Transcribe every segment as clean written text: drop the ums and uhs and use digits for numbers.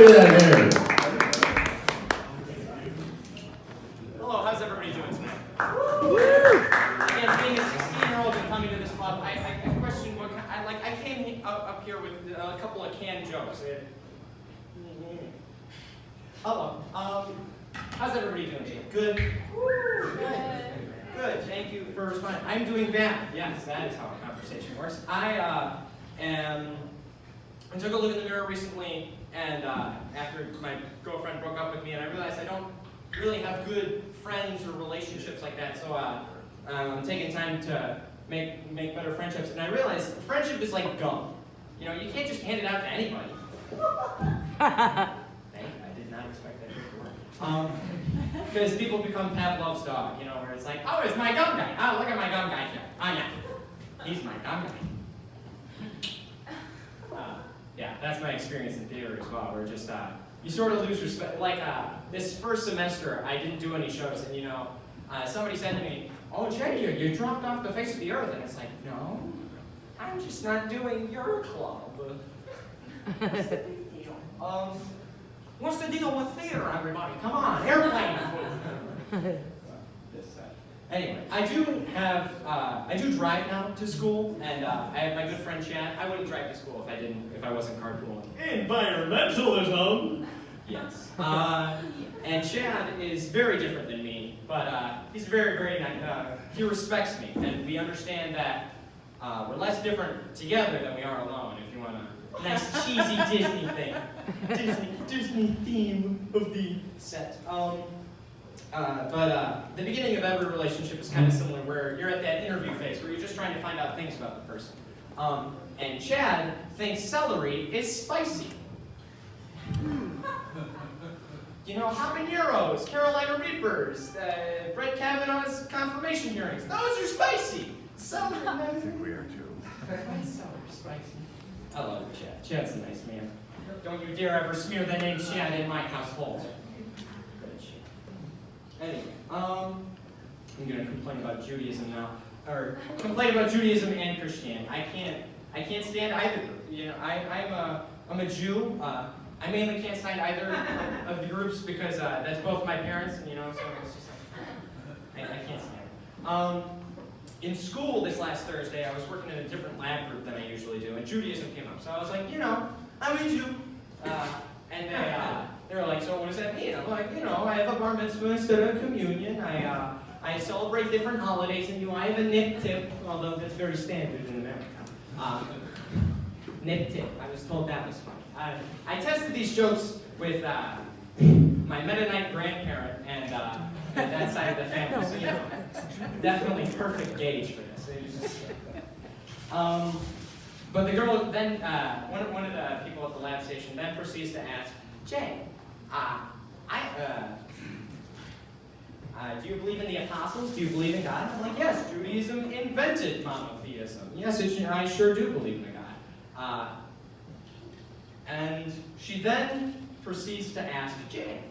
Look at that hair. Hello, how's everybody doing tonight? Again, being a 16-year-old and coming to this club, I question what I came up here with a couple of canned jokes. Hello. How's everybody doing today? Good? Good. Thank you for responding. I'm doing bad. Yes, that is how a conversation works. I took a look in the mirror recently, and after my girlfriend broke up with me, and I realized I don't really have good friends or relationships like that. So I'm taking time to make better friendships, and I realized friendship is like gum. You know, you can't just hand it out to anybody. I did not expect that to work. Because people become Pavlov's dog, you know, where it's like, oh, it's my gum guy. Oh, look at my gum guy here. Oh, yeah. He's my gum guy. Yeah, that's my experience in theater as well, where just, you sort of lose respect. Like, this first semester, I didn't do any shows, and, you know, somebody said to me, oh, Jay, you dropped off the face of the earth. And it's like, no, I'm just not doing your club. What's the big deal? What's the deal with theater, everybody? Come on, airplane food. Anyway, I do drive now to school, and I have my good friend Chad. I wouldn't drive to school if I wasn't carpooling. Environmentalism. Yes. And Chad is very different than me, but he's very, very nice. He respects me, and we understand that we're less different together than we are alone. If you want a nice cheesy Disney thing, Disney theme of the set. But the beginning of every relationship is kind of similar, where you're at that interview phase, where you're just trying to find out things about the person. And Chad thinks celery is spicy. You know, habaneros, Carolina Reapers, Brett Kavanaugh's confirmation hearings, those are spicy. Celery, I think we are too. why is celery spicy? I love Chad. Chad's a nice man. Don't you dare ever smear the name Chad in my household. Anyway, I'm gonna complain about Judaism now, or complain about Judaism and Christianity. I can't stand either. You know, I'm a Jew. I mainly can't stand either of the groups because that's both my parents, you know. So it's just like I can't stand it. In school this last Thursday, I was working in a different lab group than I usually do, and Judaism came up. So I was like, you know, I'm a Jew, and they were like, so what does that mean? I'm like, you know, I have a bar mitzvah instead of a communion. I celebrate different holidays, and I have a nip tip, although that's very standard in America. Nip tip. I was told that was funny. I tested these jokes with my Mennonite grandparent and that side of the family, so you know, definitely perfect gauge for this. It was just, but the girl then, one of the people at the lab station then proceeds to ask, Jay, do you believe in the apostles? Do you believe in God? I'm like, yes, Judaism invented monotheism. Yes, I sure do believe in a God. And she then proceeds to ask, Jay,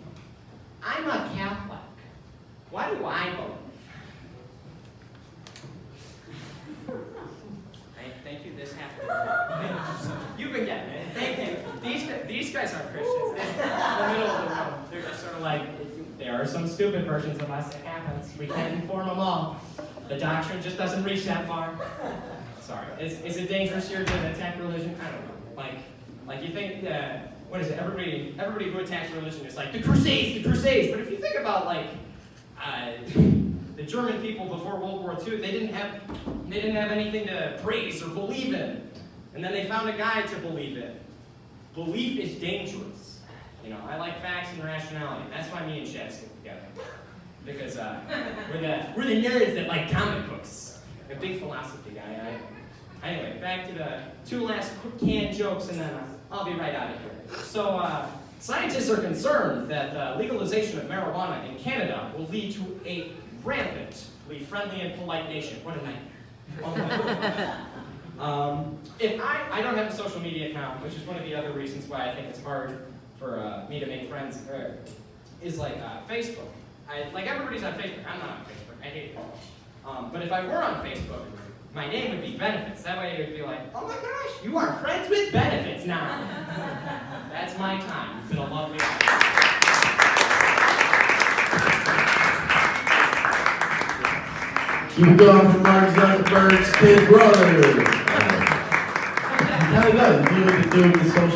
I'm a Catholic. What do I believe? Thank you, this happened. You've been getting it. Thank you. These guys aren't Christians. They're in the middle of the room. They're just sort of like, there are some stupid versions of us. It happens. We can't inform them all. The doctrine just doesn't reach that far. Sorry. Is it dangerous here to attack religion? I don't know. Like you think that, what is it? Everybody who attacks religion is like, the Crusades. But if you think about like the German people before World War II, they didn't have anything to praise or believe in. And then they found a guy to believe in. Belief is dangerous. You know, I like facts and rationality. That's why me and Chad stick together. Because we're the nerds that like comic books. A big philosophy guy. Anyway, back to the two last quick canned jokes, and then I'll be right out of here. So, scientists are concerned that legalization of marijuana in Canada will lead to a rampantly friendly and polite nation. What a night. If I don't have a social media account, which is one of the other reasons why I think it's hard for me to make friends, is like Facebook. Like everybody's on Facebook. I'm not on Facebook. I hate Facebook. But if I were on Facebook, my name would be Benefits. That way it would be like, oh my gosh, you are friends with Benefits now. That's my time. It's been a lovely hour. Keep it going for Mark Zuckerberg's kid brother. How you got? You with the dude with the social.